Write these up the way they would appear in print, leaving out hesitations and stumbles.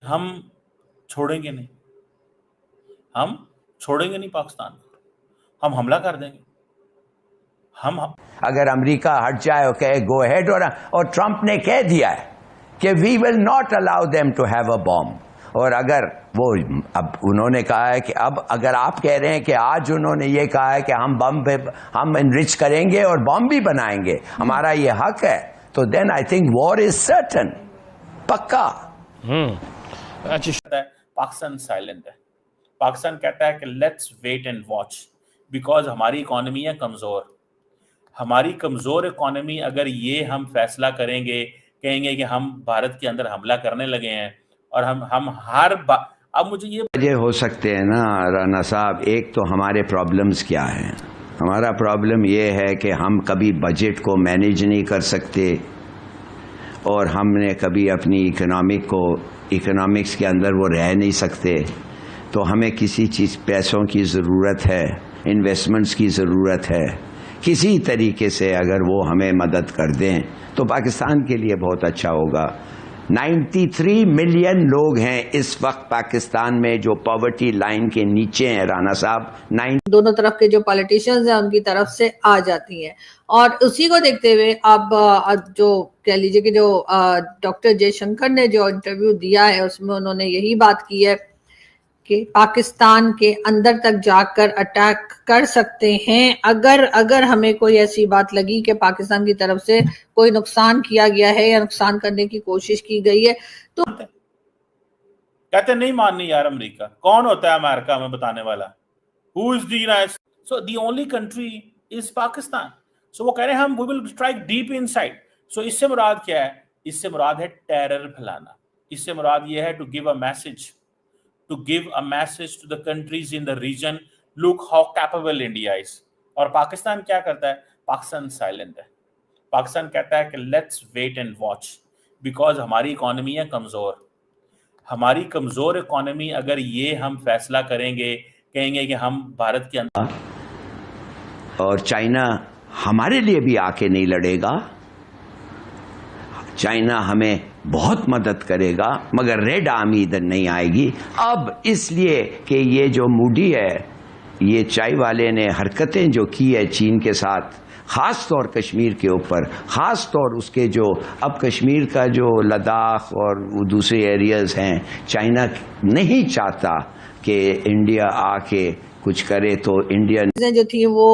हम छोड़ेंगे नहीं, हम छोड़ेंगे नहीं पाकिस्तान को, हम हमला कर देंगे। हम अगर अमेरिका हट जाए और कहे गो अहेड, और ट्रंप ने कह दिया है कि we will not allow them to have a bomb, और अगर वो अब उन्होंने कहा है कि अब अगर आप कह रहे हैं कि आज उन्होंने ये कहा है कि हम इनरिच करेंगे और बॉम्ब भी बनाएंगे, हमारा ये हक है, तो then I think war is certain, पक्का। पाकिस्तान साइलेंट है। पाकिस्तान कहता है कि let's wait and watch, because हमारी इकोनॉमी है कमजोर। हमारी कमजोर इकोनॉमी, अगर ये हम फैसला करेंगे, कहेंगे कि हम भारत के अंदर हमला करने लगे हैं और हम हर अब मुझे ये वजह हो सकते हैं ना राना साहब। एक तो हमारे प्रॉब्लम्स क्या हैं, हमारा प्रॉब्लम ये है कि हम कभी बजट को मैनेज नहीं कर सकते, और हमने कभी अपनी इकोनॉमिक्स के अंदर वो रह नहीं सकते। तो हमें किसी चीज़ पैसों की ज़रूरत है, इन्वेस्टमेंट्स की ज़रूरत है। किसी तरीके से अगर वो हमें मदद कर दें तो पाकिस्तान के लिए बहुत अच्छा होगा। 93 मिलियन लोग हैं इस वक्त पाकिस्तान में जो पॉवर्टी लाइन के नीचे हैं राना साहब। दोनों तरफ के जो पॉलिटिशियंस हैं उनकी तरफ से आ जाती हैं, और उसी को देखते हुए अब जो कह लीजिए कि जो डॉक्टर जयशंकर ने जो इंटरव्यू दिया है उसमें उन्होंने यही बात की है कि पाकिस्तान के अंदर तक जाकर अटैक कर सकते हैं अगर हमें कोई ऐसी बात लगी कि पाकिस्तान की तरफ से कोई नुकसान किया गया है या नुकसान करने की कोशिश की गई है। तो कहते नहीं माननी यार अमेरिका। कौन होता है अमेरिका में बताने वाला? Who is the so the only country is Pakistan. So वो कह रहे हैं हम we will strike deep inside. So इससे मुराद क्या है? इससे मुराद है टेरर फैलाना। इससे मुराद ये है to give a message, to give a message to the countries in the region, look how capable India is। और पाकिस्तान क्या करता है? पाकिस्तान साइलेंट है। पाकिस्तान कहता है कि let's wait and watch, because हमारी इकोनॉमी है कमजोर। हमारी कमजोर इकोनॉमी, अगर ये हम फैसला करेंगे, कहेंगे कि हम भारत के अंदर, और चाइना हमारे लिए भी आके नहीं लड़ेगा, चाइना हमें बहुत मदद करेगा, मगर रेड आर्मी इधर नहीं आएगी। अब इसलिए कि ये जो मूडी है, ये चाय वाले ने हरकतें जो की है चीन के साथ, खास तौर कश्मीर के ऊपर, खास तौर उसके जो अब कश्मीर का जो लद्दाख और दूसरे एरियाज हैं, चाइना नहीं चाहता कि इंडिया आके कुछ करे, तो इंडिया जो थी वो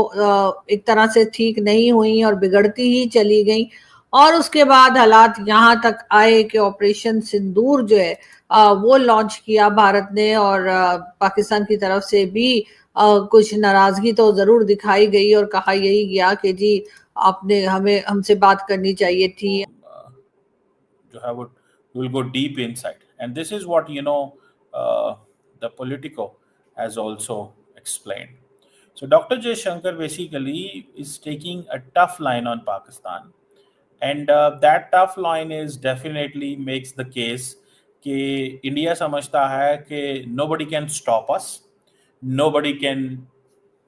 एक तरह से ठीक नहीं हुई और बिगड़ती ही चली गई। और उसके बाद हालात यहाँ तक आए कि ऑपरेशन सिंदूर जो है वो लॉन्च किया भारत ने, और पाकिस्तान की तरफ से भी कुछ नाराजगी तो जरूर दिखाई गई और कहा यही गया कि जी आपने हमसे बात करनी चाहिए थी। जो है वो will go deep inside, and this is what the politico has also explained. So Dr. Jaishankar basically is taking a tough line on Pakistan, and that tough line is definitely makes the case कि India समझता है कि nobody can stop us, nobody can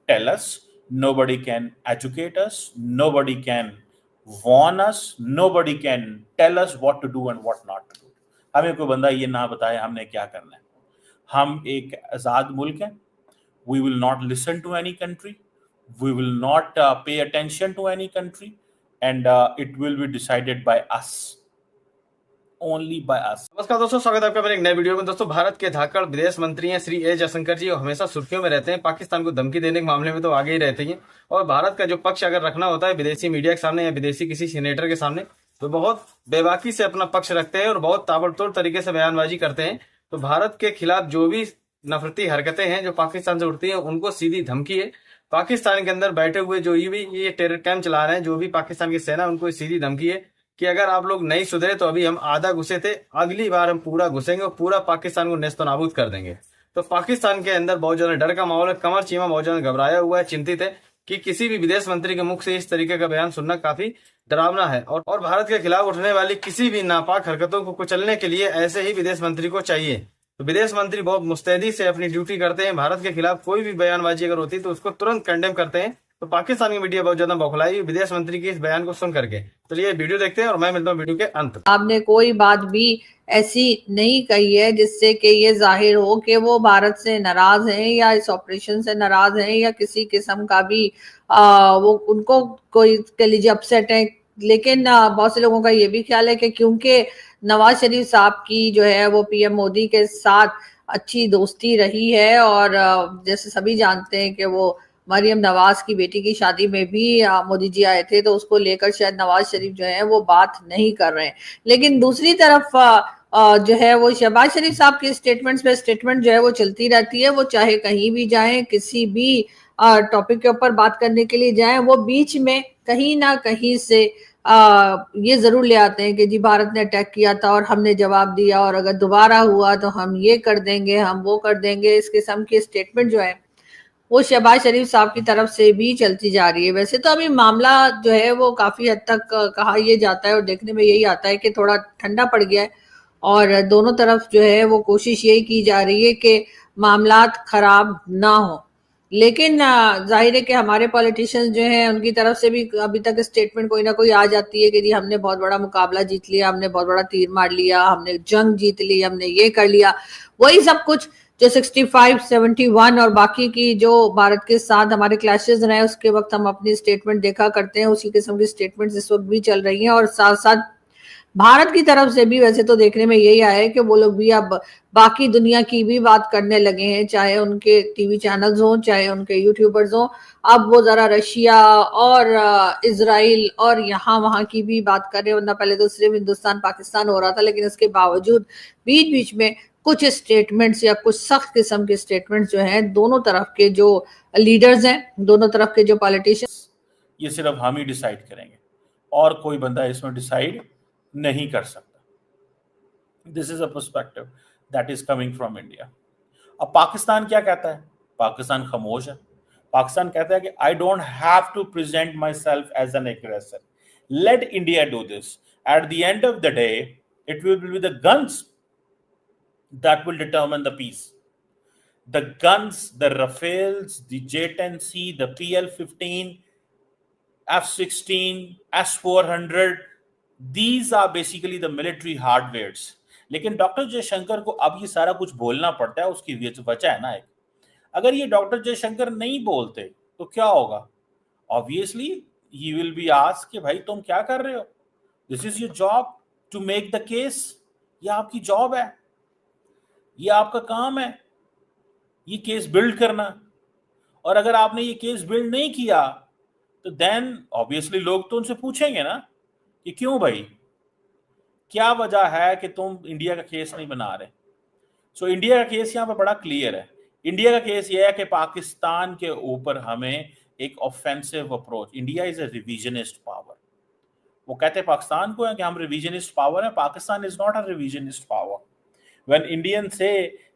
tell us, nobody can educate us, nobody can warn us, nobody can tell us what to do and what not to do। हमें कोई बंदा ये ना बताए हमने क्या करना है। हम एक आज़ाद मुल्क हैं। We will not listen to any country. We will not pay attention to any country, and it will be decided by us, only by us। नमस्कार दोस्तों, स्वागत है आपका मेरे एक नए वीडियो में। दोस्तों, भारत के धाकड़ विदेश मंत्री हैं श्री ए जयशंकर जी, और हमेशा सुर्खियों में रहते हैं। पाकिस्तान को धमकी देने के मामले में तो आगे ही रहते हैं, और भारत का जो पक्ष अगर रखना होता है विदेशी मीडिया के सामने या विदेशी किसी सीनेटर के सामने, तो बहुत बेबाकी से अपना पक्ष रखते हैं और बहुत ताबड़तोड़ तरीके से बयानबाजी करते हैं। तो भारत के खिलाफ जो भी नफरती हरकतें हैं जो पाकिस्तान से उठती हैं, उनको सीधी धमकी है। पाकिस्तान के अंदर बैठे हुए जो ये टेरर कैंप चला रहे हैं, जो भी पाकिस्तान की सेना, उनको सीधी धमकी है कि अगर आप लोग नहीं सुधरे तो अभी हम आधा घुसे थे, अगली बार हम पूरा घुसेंगे और पूरा पाकिस्तान को नेस्तो नाबूद कर देंगे। तो पाकिस्तान के अंदर बहुत ज्यादा डर का माहौल है। कमर चीमा बहुत ज्यादा घबराया हुआ है, चिंतित है कि किसी भी विदेश मंत्री के मुख से इस तरीके का बयान सुनना काफी डरावना है। और भारत के खिलाफ उठने वाली किसी भी नापाक हरकतों को कुचलने के लिए ऐसे ही विदेश मंत्री को चाहिए। तो विदेश मंत्री बहुत मुस्तैदी से अपनी ड्यूटी करते हैं। भारत के खिलाफ कोई भी बयानबाजी अगर होती है तो उसको तुरंत कंडेम करते हैं। तो पाकिस्तान की मीडिया बहुत ज्यादा बौखलाई विदेश मंत्री के इस बयान को सुन करके। चलिए वीडियो देखते हैं और मैं मिलता हूँ वीडियो के अंत। आपने कोई बात भी ऐसी नहीं कही है जिससे कि ये जाहिर हो कि वो भारत से नाराज हैं या इस ऑपरेशन से नाराज हैं या किसी किस्म का भी वो उनको कोई कह लीजिए अपसेट है। लेकिन बहुत से लोगों का ये भी ख्याल है कि क्योंकि नवाज शरीफ साहब की जो है वो पीएम मोदी के साथ अच्छी दोस्ती रही है और जैसे सभी जानते हैं कि वो मरियम नवाज की बेटी की शादी में भी मोदी जी आए थे, तो उसको लेकर शायद नवाज शरीफ जो है वो बात नहीं कर रहे हैं। लेकिन दूसरी तरफ जो है वो शहबाज शरीफ साहब के स्टेटमेंट्स पे स्टेटमेंट जो है वो चलती रहती है। वो चाहे कहीं भी जाएं, किसी भी टॉपिक के ऊपर बात करने के लिए जाएं, वो बीच में कहीं ना कहीं से ये जरूर ले आते हैं कि जी भारत ने अटैक किया था और हमने जवाब दिया और अगर दोबारा हुआ तो हम ये कर देंगे, हम वो कर देंगे। इस किस्म के स्टेटमेंट जो है वो शहबाज शरीफ साहब की तरफ से भी चलती जा रही है। वैसे तो अभी मामला जो है वो काफी हद तक कहा यह जाता है और देखने में यही आता है कि थोड़ा ठंडा पड़ गया है और दोनों तरफ जो है वो कोशिश यही की जा रही है कि मामलात खराब ना हो। लेकिन जाहिर है कि हमारे पॉलिटिशियंस जो हैं उनकी तरफ से भी अभी तक स्टेटमेंट कोई ना कोई आ जाती है कि जी हमने बहुत बड़ा मुकाबला जीत लिया, हमने बहुत बड़ा तीर मार लिया, हमने जंग जीत ली, हमने ये कर लिया। वही सब कुछ जो 65, 71 और बाकी की जो भारत के साथ हमारे क्लैशेस रहे उसके वक्त हम अपनी स्टेटमेंट देखा करते हैं, उसी किस्म की स्टेटमेंट्स इस वक्त भी चल रही हैं। और साथ साथ भारत की तरफ से भी वैसे तो देखने में यही आया है कि वो लोग भी अब बाकी दुनिया की भी बात करने लगे हैं, चाहे उनके टीवी चैनल्स हों, चाहे उनके यूट्यूबर्स हों। अब वो जरा रशिया और इजराइल और यहाँ वहां की भी बात कर रहे हैं, वरना पहले तो सिर्फ हिंदुस्तान पाकिस्तान हो रहा था। लेकिन इसके बावजूद बीच बीच में कुछ स्टेटमेंट्स या कुछ सख्त किस्म के स्टेटमेंट्स जो हैं दोनों तरफ के जो लीडर्स हैं, दोनों तरफ के जो पॉलिटिशियंस, ये सिर्फ हम ही डिसाइड करेंगे और कोई बंदा इसमें डिसाइड नहीं कर सकता। This is a perspective that is coming from India. अब पाकिस्तान क्या कहता है? पाकिस्तान खामोश है। पाकिस्तान कहता है कि I don't have to present myself as an aggressor, let India do this. At the end of the day it will be the guns that will determine the peace. The guns, the Rafales, the J-10C, the PL-15, F-16, S-400, these are basically the military hardwares. लेकिन doctor Jaishankar को अब ये सारा कुछ बोलना पड़ता है, उसकी वजह है ना एक। अगर ये डॉक्टर जयशंकर नहीं बोलते तो क्या होगा? Obviously he will be asked कि भाई तुम क्या कर रहे हो? This is your job to make the case. ये आपकी जॉब है, ये आपका काम है, ये केस बिल्ड करना। और अगर आपने ये केस बिल्ड नहीं किया तो देन ऑब्वियसली लोग तो उनसे पूछेंगे ना कि क्यों भाई, क्या वजह है कि तुम इंडिया का केस नहीं बना रहे। सो इंडिया का केस यहाँ पे बड़ा क्लियर है। इंडिया का केस ये है कि पाकिस्तान के ऊपर हमें एक offensive approach, India is a revisionist power. वो कहते हैं पाकिस्तान को है कि हम रिविजनिस्ट पावर है। Pakistan is not a revisionist power. When Indians say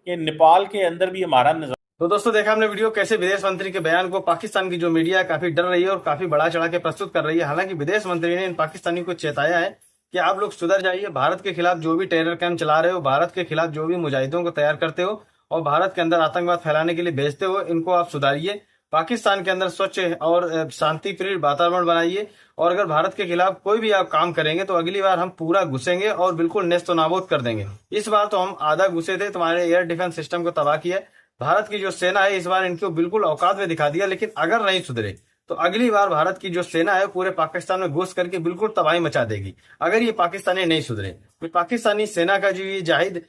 कि नेपाल के अंदर भी हमारा निजाम। तो दोस्तों देखा हमने वीडियो कैसे विदेश मंत्री के बयान को पाकिस्तान की जो मीडिया है काफी डर रही है और काफी बढ़ा चढ़ा के प्रस्तुत कर रही है। हालांकि विदेश मंत्री ने इन पाकिस्तानी को चेताया है कि आप लोग सुधर जाइए, भारत के खिलाफ जो भी टेरर कैंप चला रहे हो, भारत के खिलाफ जो भी मुजाहिदों को तैयार करते हो और भारत के अंदर आतंकवाद फैलाने के लिए भेजते हो, इनको आप सुधारिए। पाकिस्तान के अंदर स्वच्छ और शांति प्रिय वातावरण बनाइए और अगर भारत के खिलाफ कोई भी आप काम करेंगे तो अगली बार हम पूरा घुसेंगे और बिल्कुल नेस्तो नाबूद कर देंगे। इस बार तो हम आधा घुसे थे, तुम्हारे एयर डिफेंस सिस्टम को तबाह किया। भारत की जो सेना है इस बार इनको बिल्कुल औकात में दिखा दिया। लेकिन अगर नहीं सुधरे तो अगली बार भारत की जो सेना है पूरे पाकिस्तान में घुस करके बिल्कुल तबाही मचा देगी, अगर ये पाकिस्तानी नहीं सुधरे। तो पाकिस्तानी सेना का जो ये जाहिद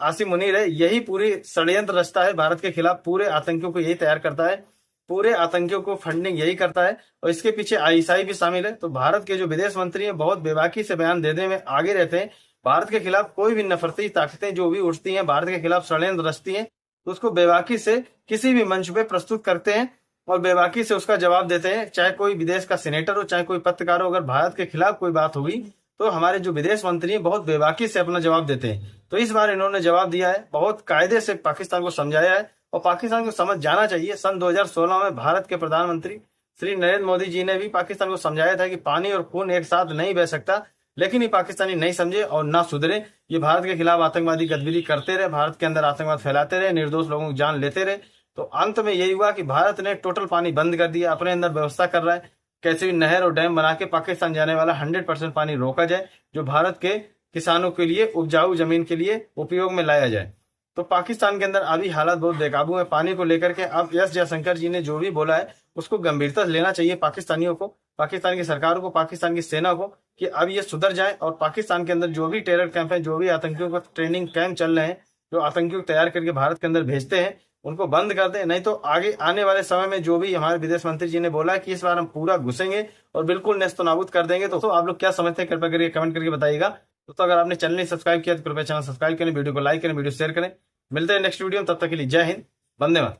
आसिम मुनीर है, यही पूरी षड्यंत्र रचता है भारत के खिलाफ, पूरे आतंकियों को यही तैयार करता है, पूरे आतंकियों को फंडिंग यही करता है और इसके पीछे आईएसआई भी शामिल है। तो भारत के जो विदेश मंत्री हैं बहुत बेबाकी से बयान देने में आगे रहते हैं। भारत के खिलाफ कोई भी नफरती ताकतें जो भी उठती हैं, भारत के खिलाफ षड्यंत्र रचती हैं, तो उसको बेबाकी से किसी भी मंच पे प्रस्तुत करते हैं और बेबाकी से उसका जवाब देते हैं। चाहे कोई विदेश का सेनेटर हो, चाहे कोई पत्रकार हो, अगर भारत के खिलाफ कोई बात होगी तो हमारे जो विदेश मंत्री हैं बहुत बेबाकी से अपना जवाब देते हैं। तो इस बार इन्होंने जवाब दिया है, बहुत कायदे से पाकिस्तान को समझाया है और पाकिस्तान को समझ जाना चाहिए। सन 2016 में भारत के प्रधानमंत्री श्री नरेंद्र मोदी जी ने भी पाकिस्तान को समझाया था कि पानी और खून एक साथ नहीं बह सकता, लेकिन ये पाकिस्तानी नहीं समझे और ना सुधरे। ये भारत के खिलाफ आतंकवादी गतिविधि करते रहे, भारत के अंदर आतंकवाद फैलाते रहे, निर्दोष लोगों की जान लेते रहे। तो अंत में यही हुआ कि भारत ने टोटल पानी बंद कर दिया, अपने अंदर व्यवस्था कर रहा है। कैसे भी नहर और डैम बना के पाकिस्तान जाने वाला 100% पानी रोका जाए, जो भारत के किसानों के लिए, उपजाऊ जमीन के लिए उपयोग में लाया जाए। तो पाकिस्तान के अंदर अभी हालात बहुत बेकाबू है पानी को लेकर के। अब एस जयशंकर जी ने जो भी बोला है उसको गंभीरता से लेना चाहिए पाकिस्तानियों को, पाकिस्तान की सरकार को, पाकिस्तान की सेना को, कि अब ये सुधर जाए और पाकिस्तान के अंदर जो भी टेरर कैंप है, जो भी आतंकियों का ट्रेनिंग कैंप चल रहे हैं, जो आतंकियों को तैयार करके भारत के अंदर भेजते हैं, उनको बंद कर दें। नहीं तो आगे आने वाले समय में जो भी हमारे विदेश मंत्री जी ने बोला है कि इस बार हम पूरा घुसेंगे और बिल्कुल नेस्त नाबूद कर देंगे। तो आप लोग क्या समझते हैं, कृपया करके कमेंट करके बताइएगा। दोस्तों अगर आपने चैनल नहीं सब्सक्राइब किया तो कृपया चैनल सब्सक्राइब करें, वीडियो को लाइक करें, वीडियो शेयर करें। मिलते हैं नेक्स्ट वीडियो में, तब तक के लिए जय हिंद, वंदे मातरम।